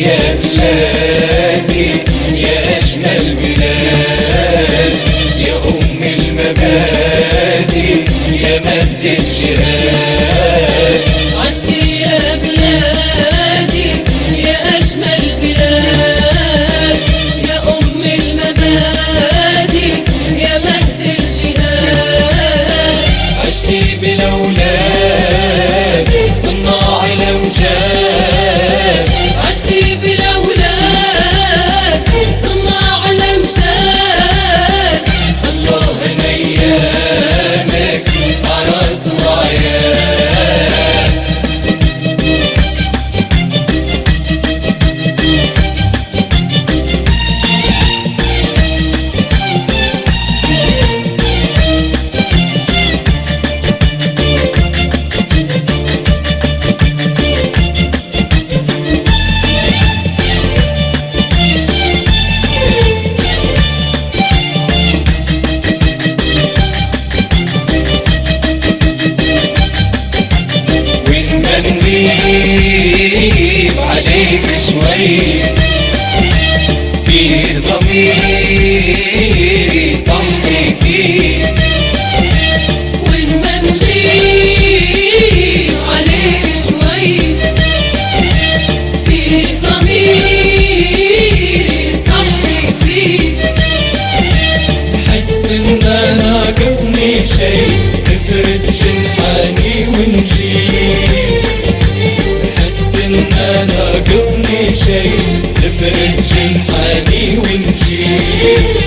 يا بلادي يا أجمل بلاد، يا أم المبادئ يا مهد الجهاد. عشتي يا بلادي يا أجمل بلاد، يا أم المبادئ يا مهد الجهاد. عشتي بالأولاد صناع الأمجاد، عشتي بالأولاد صناع الأمجاد. خلوهن أيامك عرس وعيال. نغيب عليك شوي، فيه ضميري صحي فيه. ولما نغيب عليك شوي، فيه ضميري صحي فيه. حس ان ناقصني شي، افرد جنحاني ونجيب. ناقصني شي، افرد جنحاني ونجيب.